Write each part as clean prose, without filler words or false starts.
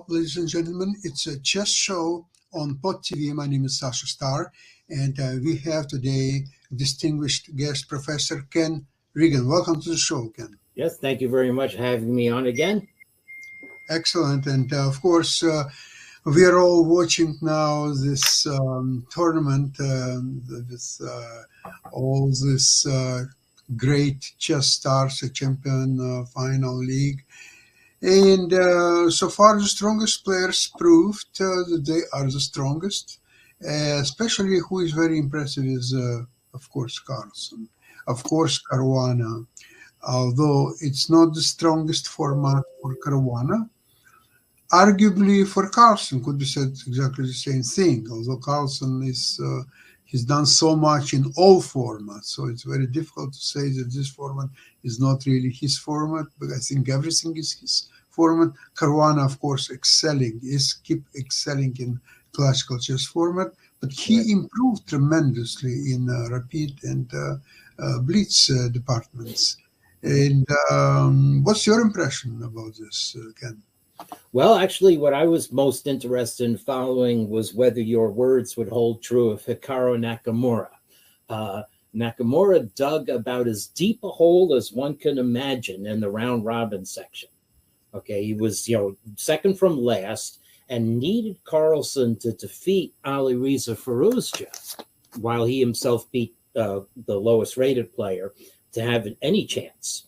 Hello, ladies and gentlemen. It's a chess show on Pod TV. My name is Sasha Starr, and we have today distinguished guest Professor Ken Regan. Welcome to the show, Ken. Yes, thank you very much for having me on again. Excellent, and of course, we are all watching now this tournament with all this great chess stars, a champion final league. And so far, the strongest players proved that they are the strongest. Especially who is very impressive is, of course, Carlsen. Of course, Caruana. Although it's not the strongest format for Caruana, arguably for Carlsen could be said exactly the same thing. Although Carlsen is he's done so much in all formats, so it's very difficult to say that this format is not really his format. But I think everything is his format. Caruana, of course, keep excelling in classical chess format, but he improved tremendously in rapid and blitz departments. And what's your impression about this, Ken? Well, actually, what I was most interested in following was whether your words would hold true of Hikaru Nakamura. Nakamura dug about as deep a hole as one can imagine in the round robin section. Okay, he was, second from last and needed Carlsen to defeat Alireza Firouzja while he himself beat the lowest rated player to have any chance.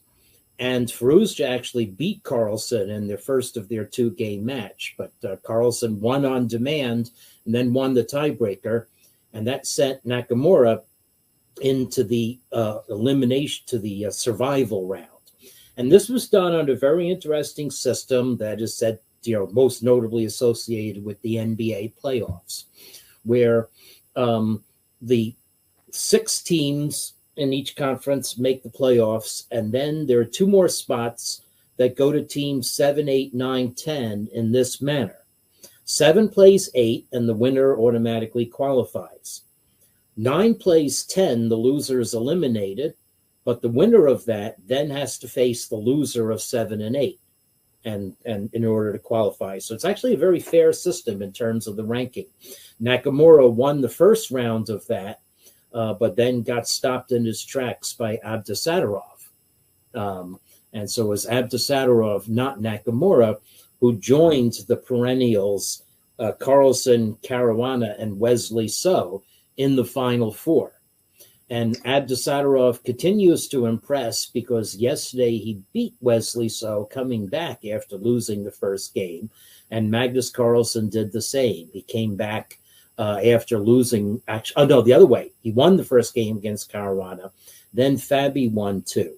And Firouzja actually beat Carlsen in their first of their two-game match, but Carlsen won on demand and then won the tiebreaker, and that sent Nakamura into the elimination to the survival round. And this was done on a very interesting system that is said, most notably associated with the NBA playoffs, where the 6 teams in each conference make the playoffs, and then there are 2 more spots that go to teams 7, 8, 9, 10 in this manner. 7 plays 8, and the winner automatically qualifies. 9 plays 10, the loser is eliminated, but the winner of that then has to face the loser of 7 and 8, and in order to qualify. So it's actually a very fair system in terms of the ranking. Nakamura won the first round of that, but then got stopped in his tracks by Abdusattorov. And so it was Abdusattorov, not Nakamura, who joined the perennials Carlsen, Caruana, and Wesley So in the Final Four. And Abdusattorov continues to impress because yesterday he beat Wesley So coming back after losing the first game, and Magnus Carlsen did the same. He came back after losing, the other way. He won the first game against Caruana. Then Fabi won 2.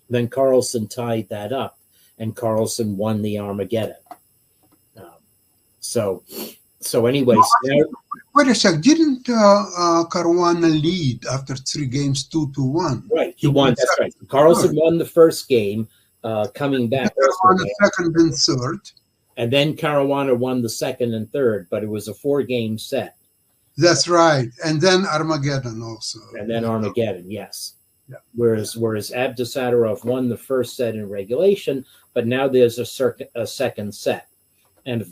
Then Carlsen tied that up, and Carlsen won the Armageddon. So anyways. Wait a sec. Didn't Caruana lead after 3 games 2-1? Right. He won. That's right. Carlsen won the first game coming back. Caruana second and third. And then Caruana won the second and third, but it was a 4-game set. That's right. And then Armageddon also. And then Armageddon, yes. Yeah. Whereas Abdusattorov won the first set in regulation, but now there's a second set. And if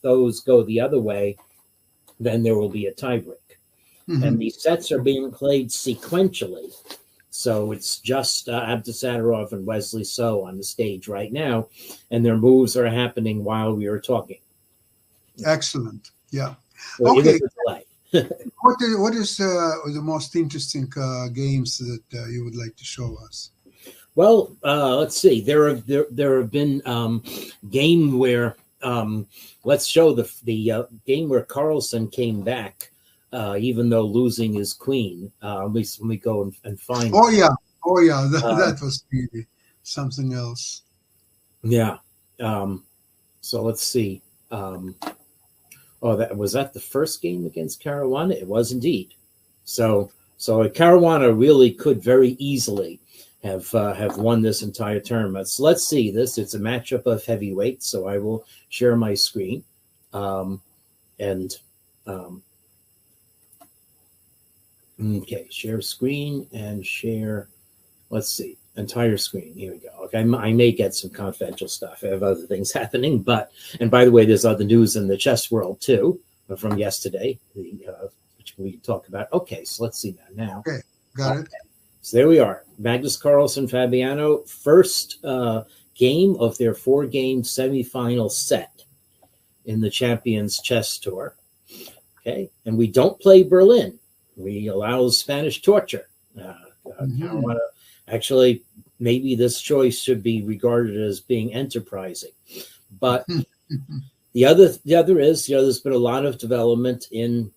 those go the other way, then there will be a tiebreak. Mm-hmm. And these sets are being played sequentially. So it's just Abdusattorov and Wesley So on the stage right now, and their moves are happening while we are talking. Excellent. Yeah. So okay. What is the most interesting games that you would like to show us? Well, let's see. There have been game where let's show the game where Carlsen came back. Even though losing his queen, at least let me go and find. Oh yeah, that was really something else. Yeah. So let's see. That the first game against Caruana? It was indeed. So Caruana really could very easily have won this entire tournament. So let's see this. It's a matchup of heavyweights. So I will share my screen, Okay, share screen and share. Let's see. entire screen. Here we go. Okay, I may get some confidential stuff. I have other things happening, but, and by the way, there's other news in the chess world too from yesterday, which we can talk about. Okay, so let's see that now. Okay, got it. So there we are. Magnus Carlsen, Fabiano, first game of their 4-game semifinal set in the Champions Chess Tour. Okay, and we don't play Berlin. We allow Spanish torture. Actually, maybe this choice should be regarded as being enterprising. But the other is, there's been a lot of development in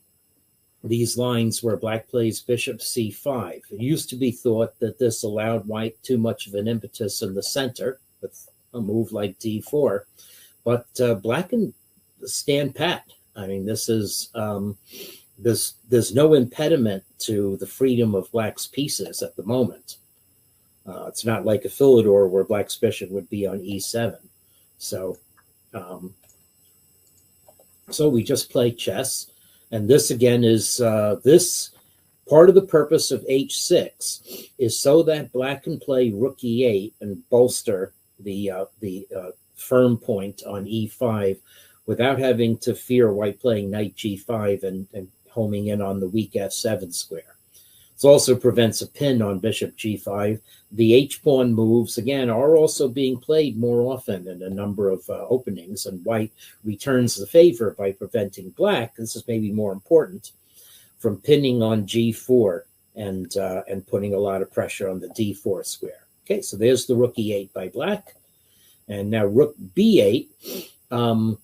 these lines where black plays bishop c5. It used to be thought that this allowed white too much of an impetus in the center with a move like d4. But black can stand pat. I mean, this is there's no impediment to the freedom of black's pieces at the moment. It's not like a Philidor where black's bishop would be on e7. So, so we just play chess. And this again is this part of the purpose of h6 is so that black can play rook e8 and bolster the firm point on e5 without having to fear white playing knight g5 and homing in on the weak f7 square. It also prevents a pin on bishop g5. The h-pawn moves, again, are also being played more often in a number of openings, and white returns the favor by preventing black, this is maybe more important, from pinning on g4 and putting a lot of pressure on the d4 square. Okay, so there's the rook e8 by black. And now rook b8, a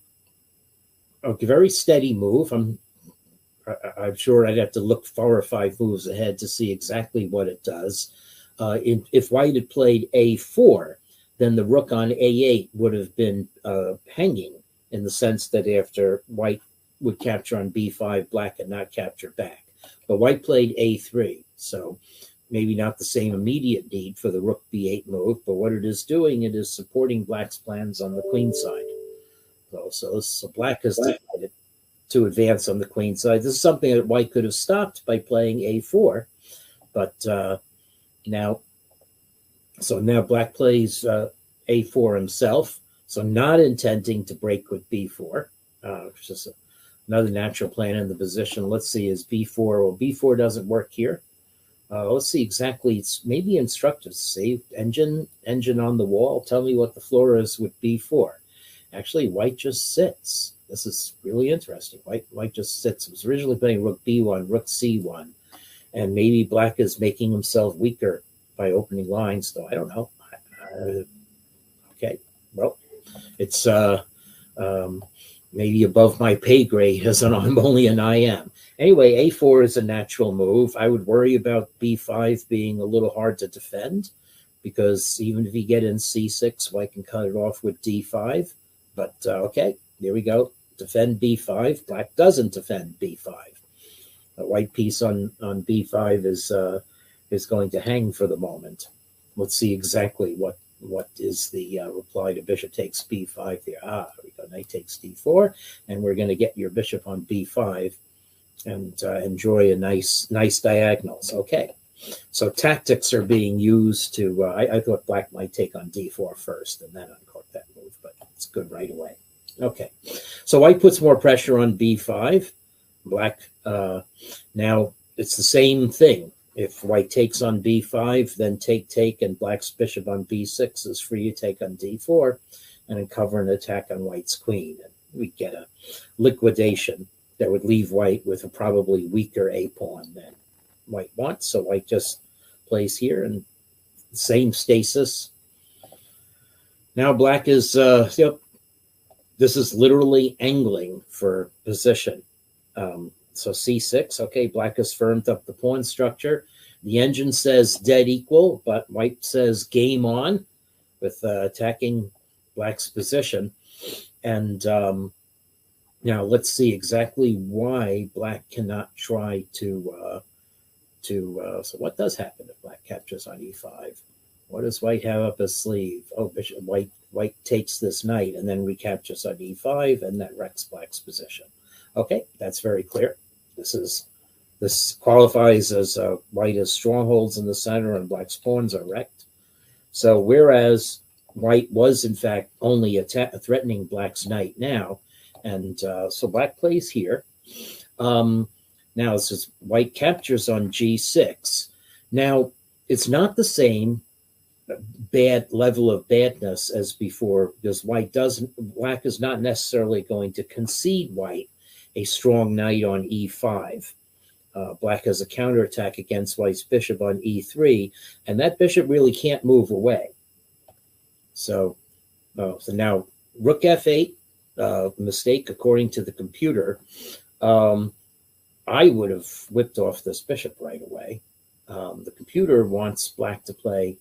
very steady move. I'm sure I'd have to look 4 or 5 moves ahead to see exactly what it does. If white had played a4, then the rook on a8 would have been hanging, in the sense that after white would capture on b5, black had not captured back. But white played a3, so maybe not the same immediate need for the rook b8 move, but what it is doing, it is supporting black's plans on the queen side. So black has decided to advance on the queen side. This is something that white could have stopped by playing a4, but now black plays a4 himself, so not intending to break with b4, which is another natural plan in the position. Let's see, is b4, well, b4 doesn't work here. Let's see exactly, it's maybe instructive. Save engine on the wall, tell me what the floor is with b4. Actually, white just sits. This is really interesting. White just sits. It was originally playing rook b1, rook c1, and maybe black is making himself weaker by opening lines, though I don't know. Okay, well, it's maybe above my pay grade, as I'm only an IM. Anyway, a4 is a natural move. I would worry about b5 being a little hard to defend, because even if you get in c6, white can cut it off with d5. But okay, there we go. Defend b5. Black doesn't defend b5. The white piece on b5 is going to hang for the moment. Let's see exactly what is the reply to bishop takes b5 here. There we go. Knight takes d4, and we're going to get your bishop on b5 and enjoy a nice diagonals. Okay, so tactics are being used to. I thought black might take on d4 first and then uncork that move, but it's good right away. Okay, so white puts more pressure on b5. Black, now it's the same thing. If white takes on b5, then take, and black's bishop on b6 is free to take on d4 and uncover an attack on white's queen. And we get a liquidation that would leave white with a probably weaker a-pawn than white wants. So white just plays here, and same stasis. Now black is, this is literally angling for position. So c6, okay, black has firmed up the pawn structure. The engine says dead equal, but white says game on with attacking black's position. And now let's see exactly why black cannot try to so what does happen if black captures on e5? What does white have up his sleeve? Oh, bishop, white takes this knight and then recaptures on e5, and that wrecks black's position. Okay, that's very clear. This qualifies as white has strongholds in the center and black's pawns are wrecked. So whereas white was in fact only threatening black's knight now, and so black plays here. Now it says white captures on g6. Now it's not the same bad level of badness as before, because black is not necessarily going to concede white a strong knight on e5. Black has a counterattack against white's bishop on e3, and that bishop really can't move away. So now rook f8, mistake according to the computer. I would have whipped off this bishop right away. The computer wants black to play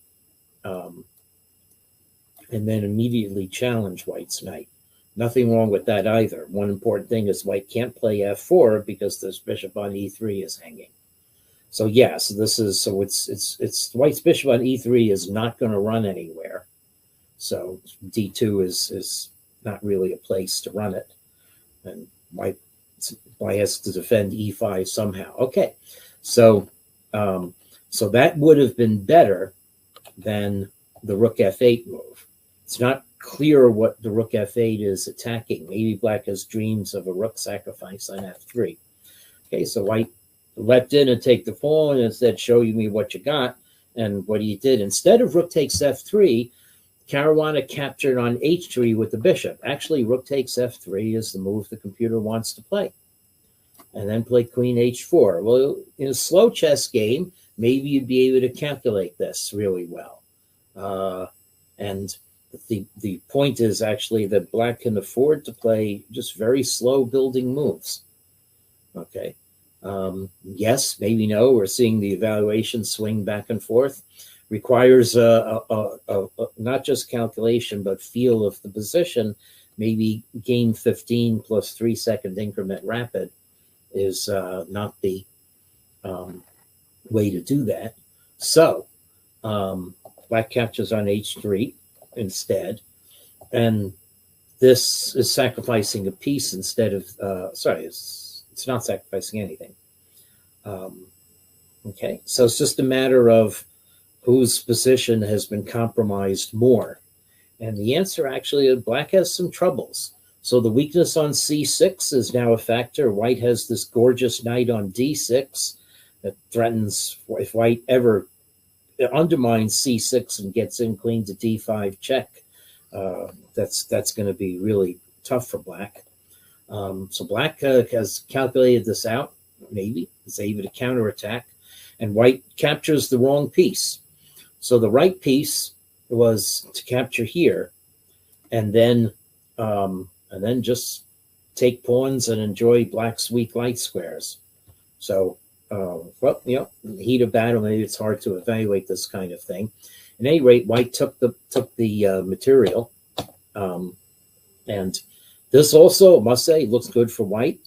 and then immediately challenge white's knight. Nothing wrong with that either. One important thing is white can't play f4 because this bishop on e3 is hanging. So yes, it's white's bishop on e3 is not going to run anywhere. So d2 is not really a place to run it, and white has to defend e5 somehow. Okay, so so that would have been better than the rook f8 move. It's not clear what the rook f8 is attacking. Maybe black has dreams of a rook sacrifice on f3. Okay, so white leapt in and take the pawn and instead show me what you got. And what he did, instead of rook takes f3, Caruana captured on h3 with the bishop. Actually, rook takes f3 is the move the computer wants to play. And then play queen h4. Well, in a slow chess game, maybe you'd be able to calculate this really well. And the point is actually that black can afford to play just very slow building moves. Okay. Yes, maybe no. We're seeing the evaluation swing back and forth. Requires not just calculation, but feel of the position. Maybe game 15 plus 3-second increment rapid is not the way to do that. So black captures on h3 instead, and this is sacrificing a piece instead of it's not sacrificing anything. Okay, so it's just a matter of whose position has been compromised more, and the answer actually, black has some troubles. So the weakness on c6 is now a factor. White has this gorgeous knight on d6 that threatens, if white ever undermines c6 and gets in queen to d5 check, that's going to be really tough for black. So black has calculated this out, maybe. Is able to counterattack, and white captures the wrong piece. So the right piece was to capture here, and then just take pawns and enjoy black's weak light squares. So, well, you know, in the heat of battle, maybe it's hard to evaluate this kind of thing. At any rate, white took the material, and this also, I must say, looks good for white.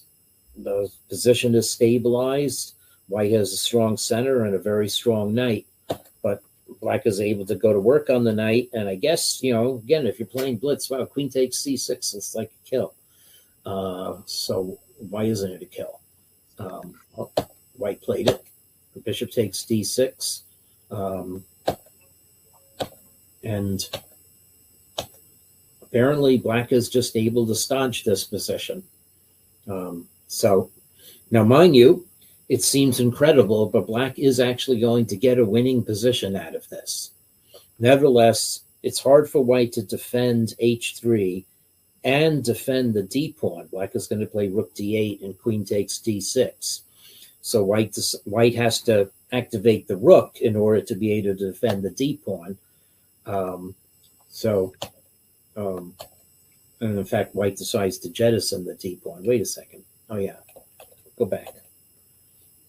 The position is stabilized. White has a strong center and a very strong knight, but black is able to go to work on the knight. And I guess, you know, again, if you're playing blitz, wow, queen takes c6, it's like a kill. So why isn't it a kill? Well, white played it. The bishop takes d6. And apparently black is just able to staunch this position. So now, mind you, it seems incredible, but black is actually going to get a winning position out of this. Nevertheless, it's hard for white to defend h3 and defend the d pawn. Black is going to play rook d8 and queen takes d6. So white has to activate the rook in order to be able to defend the d pawn. And in fact, white decides to jettison the d pawn. Wait a second. Oh yeah, go back.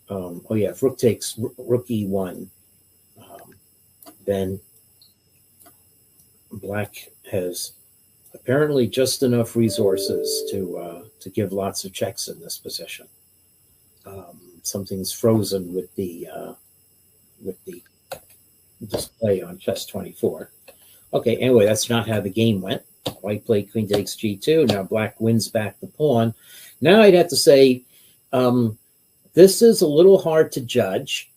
Oh yeah, if rook takes rook e1, then black has apparently just enough resources to give lots of checks in this position. Something's frozen with the display on chess24. Okay, anyway, that's not how the game went. White played queen takes g2. Now black wins back the pawn. Now I'd have to say this is a little hard to judge.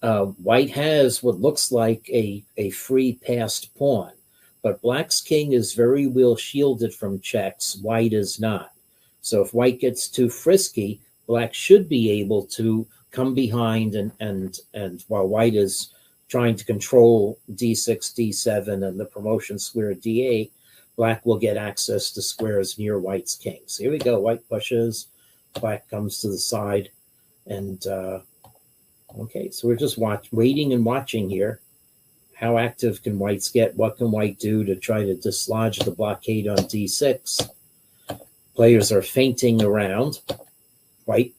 White has what looks like a free passed pawn, but black's king is very well shielded from checks. White is not. So if white gets too frisky, black should be able to come behind and while white is trying to control d6, d7, and the promotion square d8, black will get access to squares near white's king. So here we go. White pushes, black comes to the side, and okay, so we're just waiting and watching here. How active can whites get? What can white do to try to dislodge the blockade on d6? Players are feinting around. White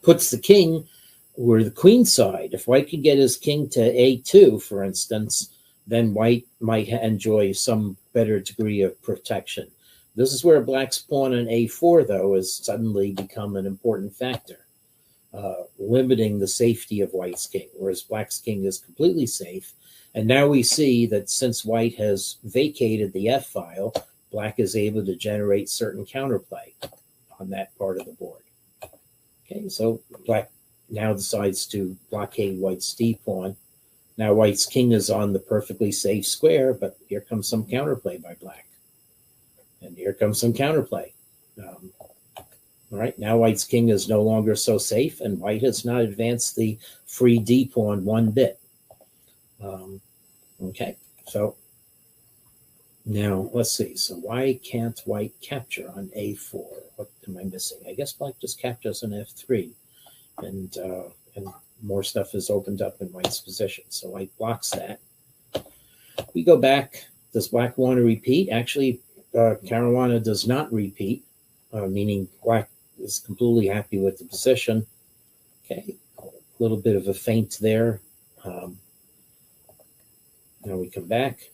puts the king or the queen side. If white could get his king to a2, for instance, then white might enjoy some better degree of protection. This is where black's pawn on a4, though, has suddenly become an important factor, limiting the safety of white's king, whereas black's king is completely safe. And now we see that since white has vacated the f file, black is able to generate certain counterplay on that part of the board. Okay, so black now decides to blockade white's d pawn. Now white's king is on the perfectly safe square, but here comes some counterplay by black. And here comes some counterplay. All right, now white's king is no longer so safe, and white has not advanced the free d pawn one bit. Okay, so now let's see. So why can't white capture on a4? What am I missing? I guess black just captures on f3, and more stuff is opened up in white's position. So white blocks that. We go back. Does black want to repeat? Actually, Caruana does not repeat, meaning black is completely happy with the position. Okay, a little bit of a feint there. Now we come back.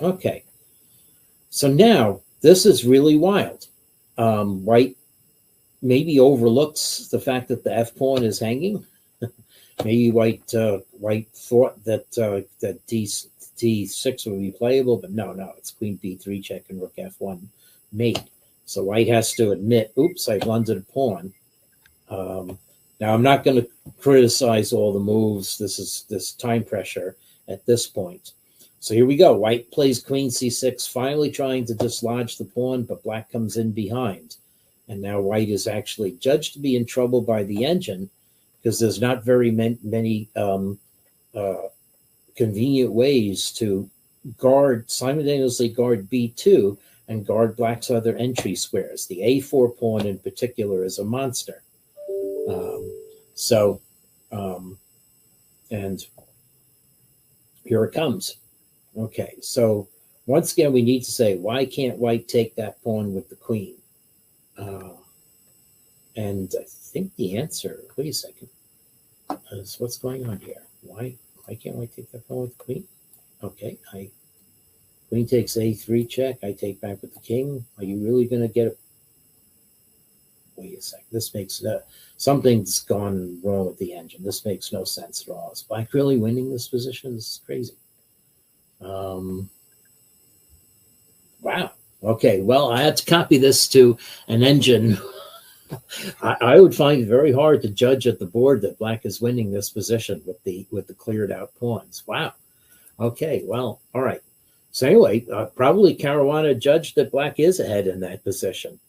Okay, so now this is really wild. White maybe overlooks the fact that the f pawn is hanging. Maybe white thought that that d6 would be playable, but no, it's queen b3 check and rook f1 mate. So white has to admit, oops, I blundered a pawn. Now I'm not going to criticize all the moves. This time pressure at this point. So here we go. White plays queen c6, finally trying to dislodge the pawn, but black comes in behind. And now white is actually judged to be in trouble by the engine because there's not very many convenient ways to simultaneously guard b2 and guard black's other entry squares. The a4 pawn in particular is a monster. And here it comes. Okay, so once again, we need to say, why can't white take that pawn with the queen? And I think the answer, wait a second, is what's going on here? Why can't white take that pawn with the queen? Okay, queen takes a3 check, I take back with the king. Are you really going to get a... Wait a second, this makes something's gone wrong with the engine. This makes no sense at all. Is black really winning this position? This is crazy. Wow. Okay, well, I had to copy this to an engine. I would find it very hard to judge at the board that black is winning this position with the cleared out pawns. Wow. Okay, well, all right. So anyway, probably Caruana judged that black is ahead in that position.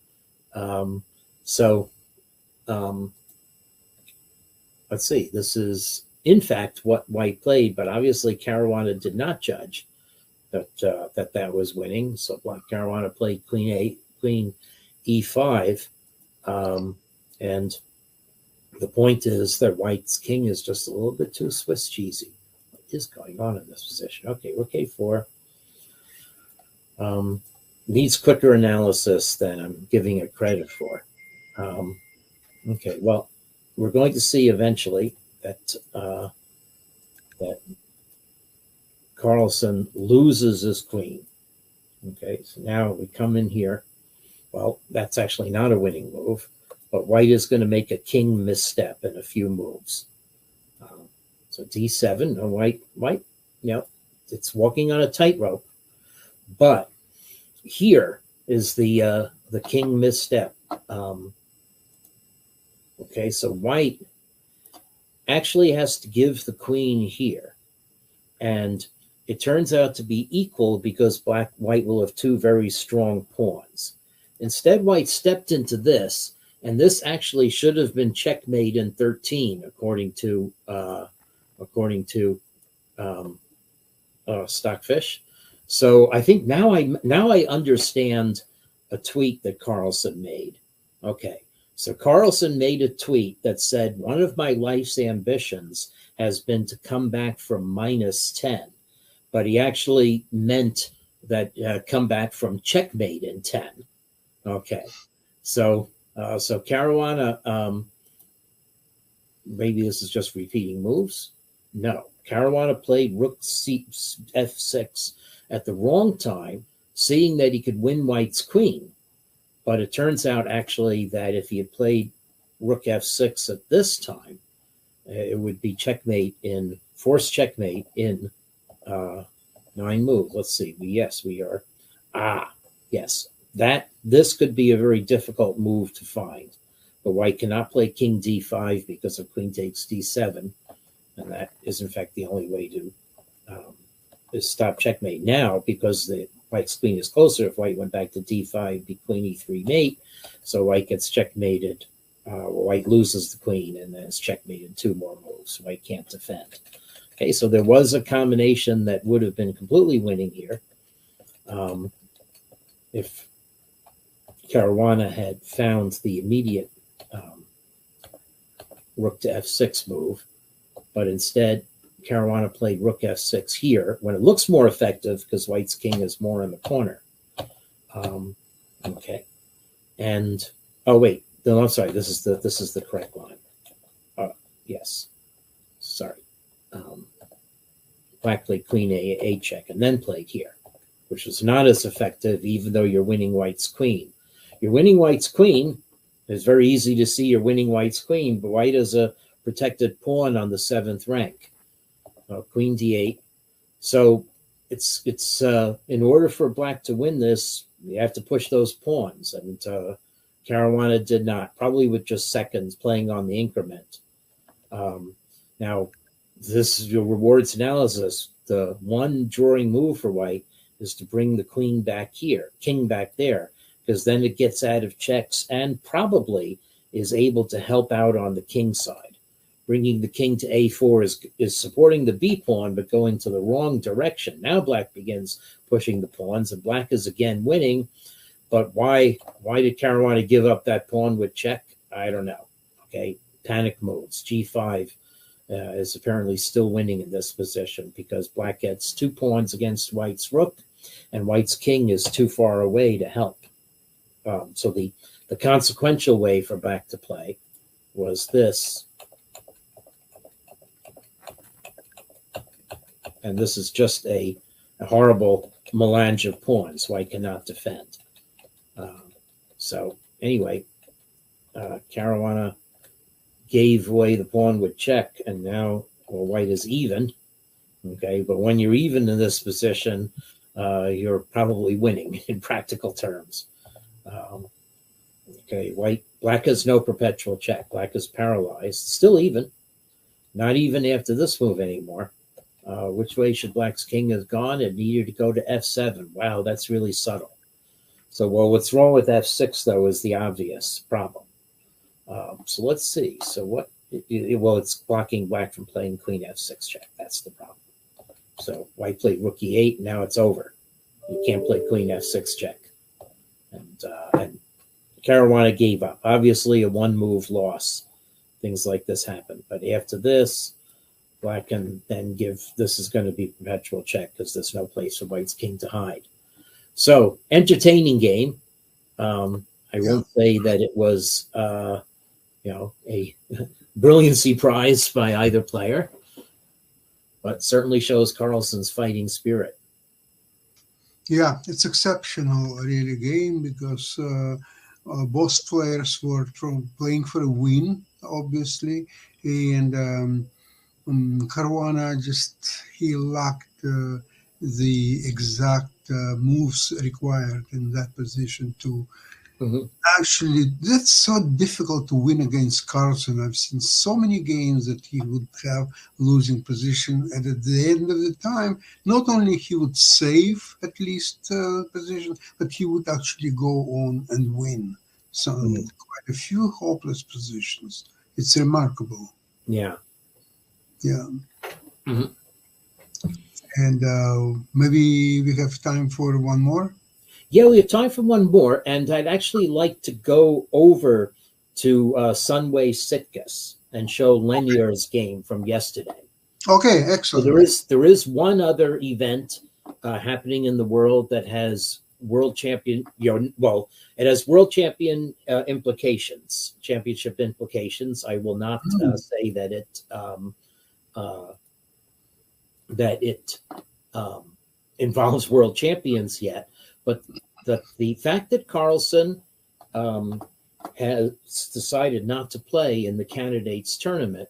Let's see. This is, in fact, what white played, but obviously Caruana did not judge that was winning. So black Caruana played queen e5, and the point is that white's king is just a little bit too Swiss cheesy. What is going on in this position? Okay, rook a4 needs quicker analysis than I'm giving it credit for. Okay, well, we're going to see eventually that that Carlsen loses his queen. Okay, so now we come in here. Well, that's actually not a winning move, but white is going to make a king misstep in a few moves. So d7, no, white, it's walking on a tightrope. But here is the king misstep. Okay, so white actually has to give the queen here. And it turns out to be equal because white will have two very strong pawns. Instead, white stepped into this, and this actually should have been checkmate in 13, according to Stockfish. So I think now I understand a tweet that Carlsen made. Okay, so Carlsen made a tweet that said, one of my life's ambitions has been to come back from -10, but he actually meant that come back from checkmate in 10. Okay, so Caruana, maybe this is just repeating moves. No, Caruana played rook f6 at the wrong time, seeing that he could win white's queen. But it turns out actually that if he had played rook f6 at this time, it would be checkmate in forced checkmate in 9 moves. Let's see. Yes, we are. Yes, this could be a very difficult move to find. But white cannot play king d5 because of queen takes d7, and that is in fact the only way to stop checkmate now, because the white's queen is closer. If white went back to d5, be queen e3 mate, so white gets checkmated. White loses the queen, and then it's checkmated 2 more moves. White can't defend. Okay, so there was a combination that would have been completely winning here if Caruana had found the immediate rook to f6 move, but instead Caruana played rook f6 here when it looks more effective because white's king is more in the corner. Okay, and oh wait, no, I'm sorry. This is the correct line. Yes, sorry. Black played queen a check and then played here, which was not as effective, even though you're winning white's queen. You're winning white's queen. It's very easy to see you're winning white's queen, but white is a protected pawn on the 7th rank. Queen d8. So it's in order for black to win this, you have to push those pawns, and Caruana did not, probably with just seconds playing on the increment. Now, this is your rewards analysis. The one drawing move for white is to bring the queen back here, king back there, because then it gets out of checks and probably is able to help out on the king side. Bringing the king to a4 is supporting the b pawn, but going to the wrong direction. Now black begins pushing the pawns, and black is again winning. But why did Caruana give up that pawn with check? I don't know. Okay, panic moves. g5 is apparently still winning in this position because black gets 2 pawns against white's rook, and white's king is too far away to help. So the consequential way for black to play was this. And this is just a horrible melange of pawns. White cannot defend. So anyway, Caruana gave away the pawn with check, and now white is even. Okay, but when you're even in this position, you're probably winning in practical terms. Okay, black has no perpetual check. Black is paralyzed. Still even. Not even after this move anymore. Which way should black's king have gone? It needed to go to f7. Wow, that's really subtle. So, well, what's wrong with f6, though, is the obvious problem. So let's see. So what? Well, it's blocking black from playing queen f6 check. That's the problem. So white played rook e8. Now it's over. You can't play queen f6 check. And Caruana gave up. Obviously, a one-move loss. Things like this happen. But after this, black can then give, this is going to be perpetual check because there's no place for white's king to hide. So, entertaining game. I won't say that it was, a brilliancy prize by either player, but certainly shows Carlsen's fighting spirit. Yeah, it's exceptional, really, game because both players were playing for a win, obviously, and Caruana he lacked the exact moves required in that position to Mhm. Actually, that's so difficult to win against Carlsen. I've seen so many games that he would have losing position, and at the end of the time, not only he would save at least position, but he would actually go on and win. So Mhm. quite a few hopeless positions. It's remarkable. Yeah. Yeah, Mhm. and maybe we have time for one more. Yeah, we have time for one more, and I'd actually like to go over to Sunway Sitges and show Lenier's game from yesterday. Okay, So excellent. there is one other event happening in the world that has world champion, well, it has world champion implications, championship implications. I will not Hmm. say uh, that it um, involves world champions yet, but the fact that Carlsen um, has decided not to play in the candidates tournament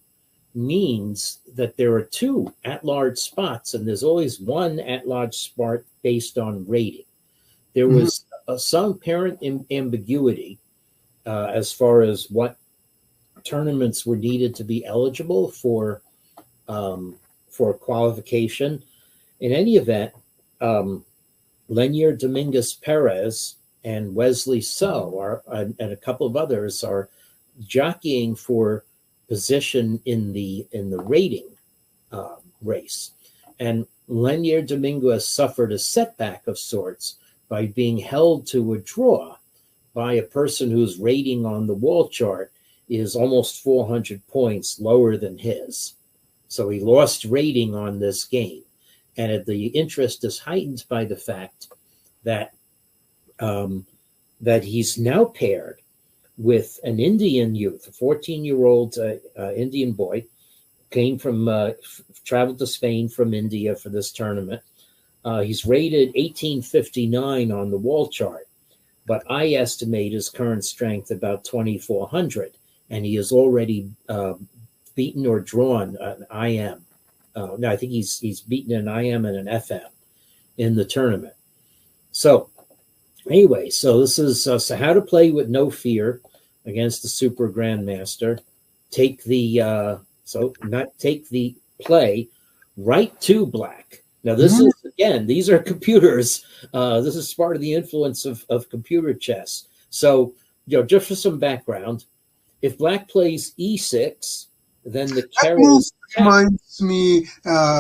means that there are two at-large spots, and there's always one at-large spot based on rating. There Hmm. was some apparent ambiguity as far as what tournaments were needed to be eligible um, for qualification. In any event, um, Lenier Dominguez Perez and Wesley So and a couple of others are jockeying for position in the rating race. And Lenier Dominguez suffered a setback of sorts by being held to a draw by a person whose rating on the wall chart is almost 400 points lower than his. So he lost rating on this game. And the interest is heightened by the fact that um, that he's now paired with an Indian youth, a 14-year-old Indian boy, came from traveled to Spain from India for this tournament. He's rated 1859 on the wall chart, but I estimate his current strength about 2400, and he has already beaten or drawn an IM. No, I think he's beaten an IM and an FM in the tournament. So anyway, so this is so how to play with no fear against the super grandmaster. Take the so not take the play right to black. Now this Hmm. is again, these are computers. This is part of the influence of computer chess. So just for some background, if black plays e6, then the That move carriers attack. reminds me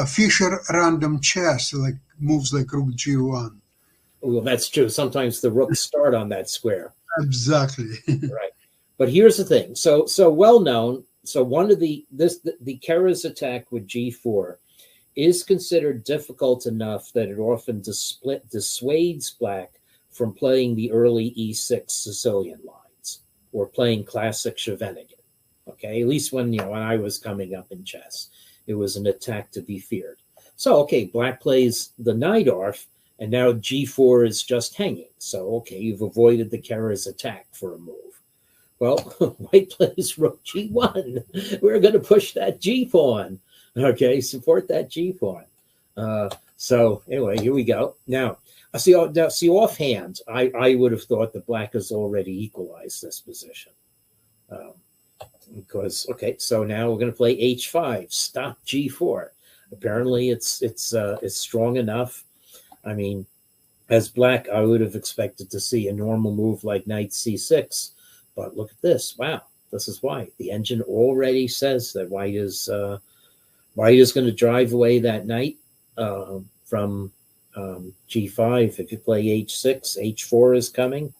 Fischer random chess, like moves like Rook G1. Well, that's true. Sometimes the rooks start on that square. Exactly. Right. But here's the thing. So well known. So one of the Kara's attack with G4 is considered difficult enough that it often dissuades black from playing the early E6 Sicilian lines or playing classic Scheveningen. Okay, at least when I was coming up in chess, it was an attack to be feared. So okay, black plays the Najdorf, and now G4 is just hanging. So okay, you've avoided the Kara's attack for a move. Well, white plays rook G1. We're going to push that G pawn. Okay, support that G pawn. So anyway, here we go. Now, see offhand, I would have thought that black has already equalized this position. Um, because okay, so now we're going to play H5, stop G4. Apparently, it's strong enough. I mean, as black, I would have expected to see a normal move like knight C6, but look at this. Wow, this is white. The engine already says that white is going to drive away that knight from G5. If you play H6, H4 is coming.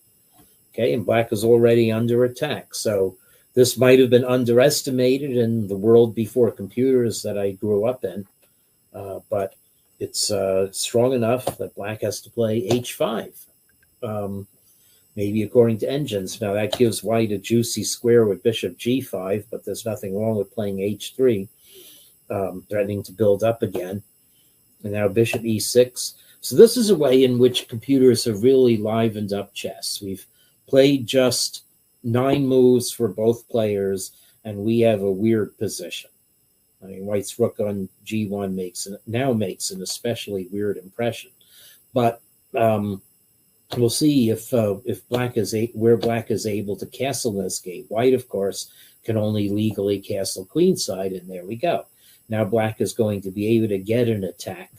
Okay, and black is already under attack. So this might have been underestimated in the world before computers that I grew up in, but it's strong enough that black has to play H5. Um, maybe according to engines. Now that gives white a juicy square with bishop G5, but there's nothing wrong with playing H3, threatening to build up again. And now bishop E6. So this is a way in which computers have really livened up chess. We've played just 9 moves for both players, and we have a weird position. I mean, white's rook on G1 makes an especially weird impression. But we'll see if black is where black is able to castle this game. White, of course, can only legally castle queenside, and there we go. Now black is going to be able to get an attack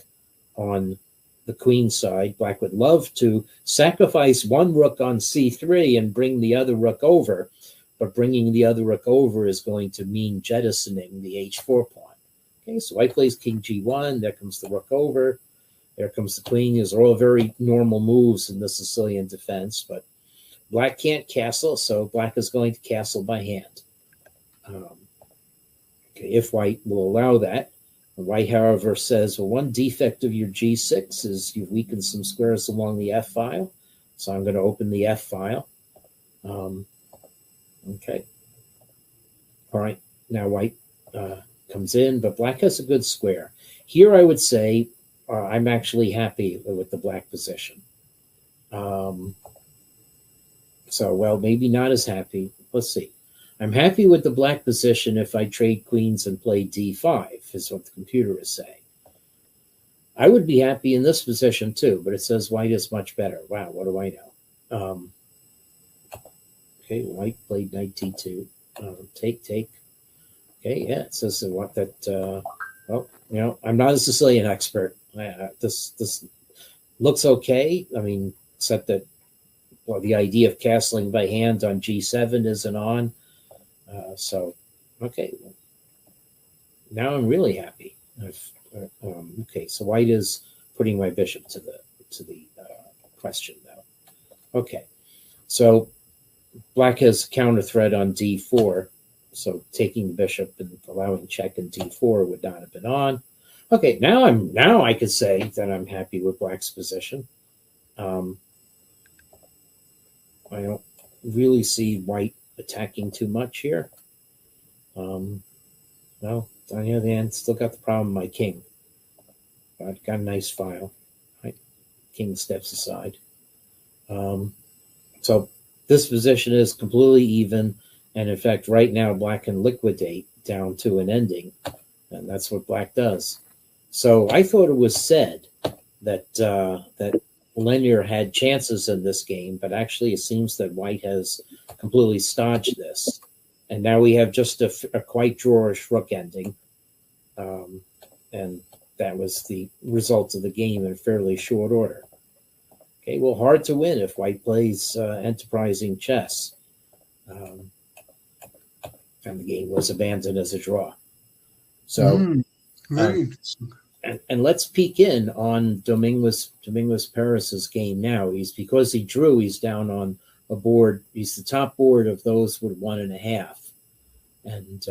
on the queen side. Black would love to sacrifice one rook on c3 and bring the other rook over, but bringing the other rook over is going to mean jettisoning the h4 pawn. Okay, so white plays king g1. There comes the rook over. There comes the queen. These are all very normal moves in the Sicilian defense, but black can't castle, so black is going to castle by hand. Okay, if white will allow that. White, however, says, well, one defect of your g6 is you've weakened some squares along the f file, so I'm going to open the f file. Okay. All right, now white comes in, but black has a good square. Here I would say I'm actually happy with the black position. So, well, maybe not as happy. Let's see. I'm happy with the black position if I trade queens and play d5, is what the computer is saying. I would be happy in this position too, but it says white is much better. Wow, what do I know? Okay, white played knight d2. Take. Okay, yeah, it says that, well, you know, I'm not a Sicilian expert. This looks okay. I mean, except that, well, the idea of castling by hand on g7 isn't on. So, okay, well, now I'm really happy. Okay, so white is putting my bishop to the question now. Okay, so black has counter threat on d4, so taking the bishop and allowing check in d4 would not have been on. Okay, now I could say that I'm happy with black's position. I don't really see white attacking too much here. No, on the other hand, still got the problem with my king. I've got a nice file. Right? King steps aside. So this position is completely even, and in fact, right now black can liquidate down to an ending, and that's what black does. So I thought it was said that that Linear had chances in this game, but actually it seems that white has completely stodged this. And now we have just a quite drawish rook ending. And that was the result of the game in fairly short order. Okay, well, hard to win if white plays enterprising chess. And the game was abandoned as a draw. So, very interesting. And let's peek in on Domingos Perez's game now. Because he drew, he's down on a board. He's the top board of those with 1.5. And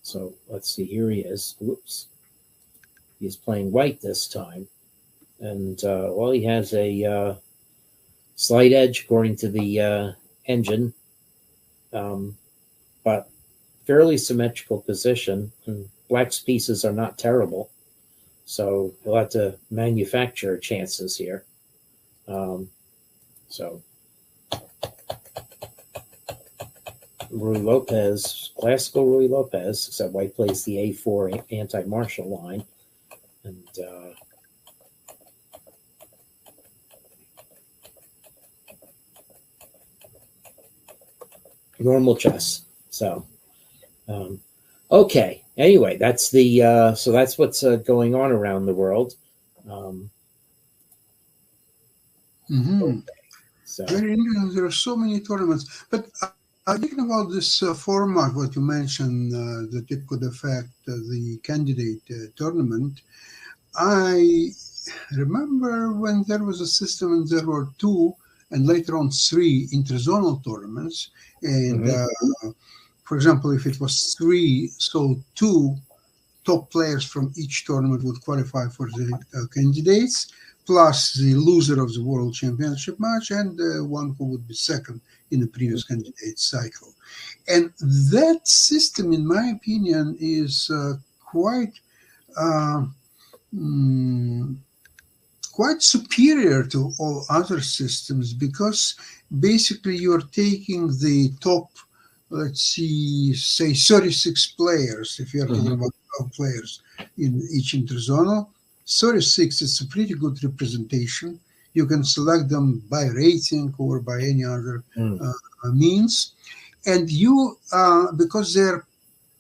so let's see, here he is. Whoops. He's playing white this time. And, well, he has a slight edge according to the engine, but fairly symmetrical position. And black's pieces are not terrible. So he'll have to manufacture chances here. So Ruy Lopez, classical Ruy Lopez, except white plays the A4 anti-Marshall line. And normal chess. So, okay. Anyway, that's the so that's what's going on around the world. Okay, so very interesting. There are so many tournaments, but thinking about this format, what you mentioned, that it could affect the candidate tournament. I remember when there was a system and there were 2 and later on 3 interzonal tournaments, and for example, if it was 3, so 2 top players from each tournament would qualify for the candidates, plus the loser of the World Championship match and one who would be second in the previous candidate cycle. And that system, in my opinion, is quite superior to all other systems, because basically you're taking the top, let's see, say 36 players, if you're talking about 12 players in each interzonal. 36 is a pretty good representation. You can select them by rating or by any other means. And you, because they're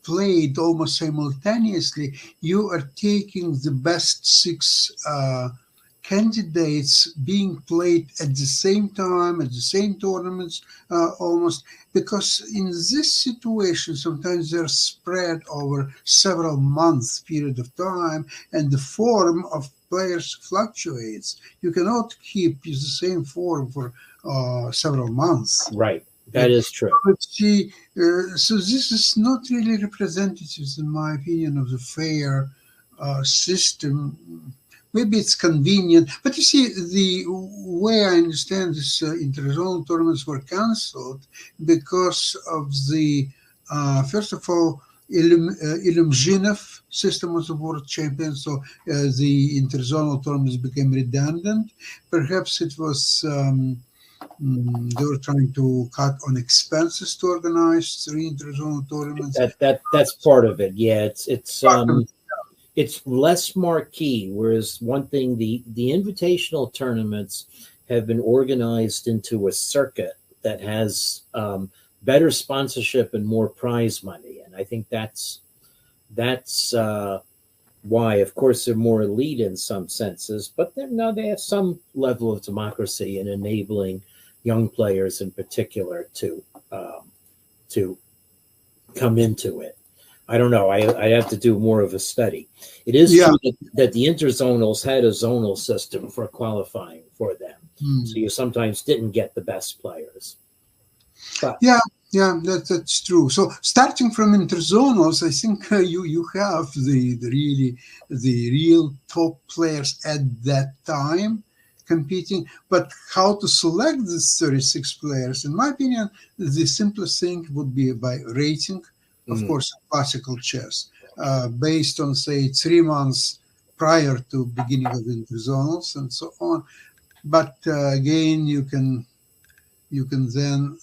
played almost simultaneously, you are taking the best 6 candidates being played at the same time, at the same tournaments, almost, because in this situation, sometimes they're spread over several months period of time, and the form of players fluctuates. You cannot keep the same form for several months. Right. That is true. Let's see. So this is not really representative, in my opinion, of the fair system. Maybe it's convenient, but you see, the way I understand this, interzonal tournaments were cancelled because of the, first of all, Ilumzhinov system was the world champion, so the interzonal tournaments became redundant. Perhaps it was they were trying to cut on expenses to organize 3 interzonal tournaments. That's part of it. Yeah, it's less marquee, whereas one thing, the invitational tournaments have been organized into a circuit that has better sponsorship and more prize money, and I think that's why. Of course, they're more elite in some senses, but they have some level of democracy in enabling young players, in particular, to come into it. I don't know. I have to do more of a study. It is true that the interzonals had a zonal system for qualifying for them, so you sometimes didn't get the best players. But that's true. So starting from interzonals, I think you have the real top players at that time competing. But how to select these 36 players? In my opinion, the simplest thing would be by rating. Of course, classical chess, based on, say, 3 months prior to beginning of the interzonals and so on. But again, you can then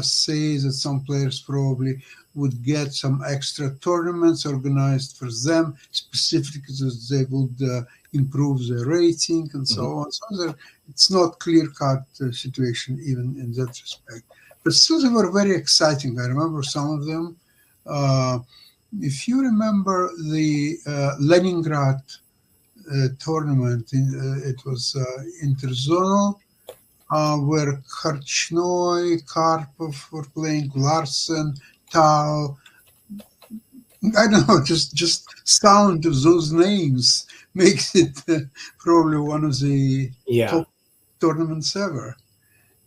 say that some players probably would get some extra tournaments organized for them specifically, so they would improve their rating and so on. So it's not clear-cut situation even in that respect. But still, they were very exciting. I remember some of them. If you remember the Leningrad tournament, it was interzonal, where Korchnoi, Karpov were playing, Larsen, Tao. I don't know, just sound of those names makes it probably one of the top tournaments ever.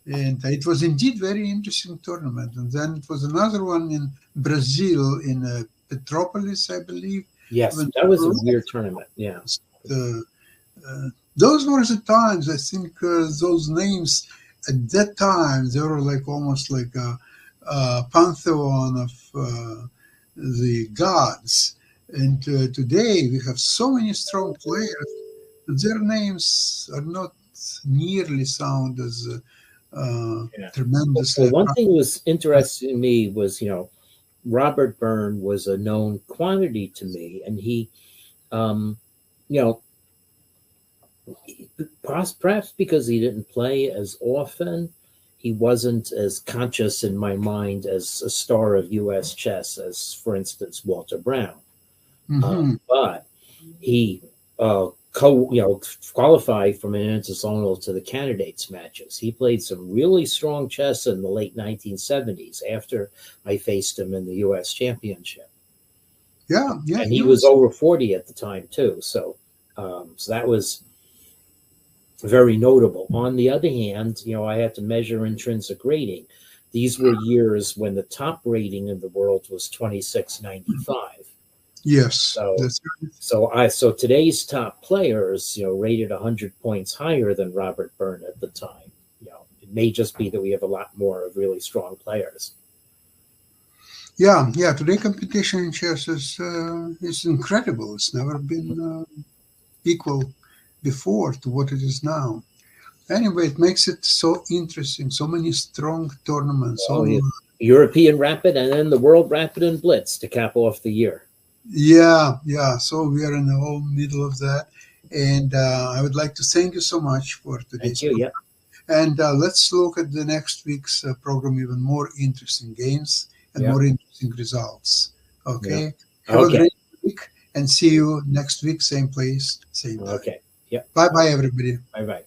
And it was indeed very interesting tournament. And then it was another one in Brazil, in Petropolis, I believe. Yes, that was a weird tournament. Yeah. Those were the times. I think those names at that time, they were like almost like a pantheon of the gods. And today we have so many strong players, but their names are not nearly sound as tremendous. Well, one thing that was interesting to me was, Robert Byrne was a known quantity to me, and he, perhaps because he didn't play as often, he wasn't as conscious in my mind as a star of U.S. chess as, for instance, Walter Brown. But he qualified from an interzonal to the candidates matches. He played some really strong chess in the late 1970s after I faced him in the U.S. Championship. Yeah. And he was over 40 at the time too. So that was very notable. On the other hand, I had to measure intrinsic rating. These were years when the top rating in the world was 2695. Yes. So today's top players, rated 100 points higher than Robert Byrne at the time. It may just be that we have a lot more of really strong players. Yeah. Today competition in chess is incredible. It's never been equal before to what it is now. Anyway, it makes it so interesting. So many strong tournaments. European Rapid and then the World Rapid and Blitz to cap off the year. Yeah. So we are in the whole middle of that. And I would like to thank you so much for today's Thank you. Yeah. And let's look at the next week's program, even more interesting games and Yeah. more interesting results. Okay? Yeah. Have Okay. a great week and see you next week, same place, same time. Okay. Yeah. Bye-bye, everybody. Bye-bye.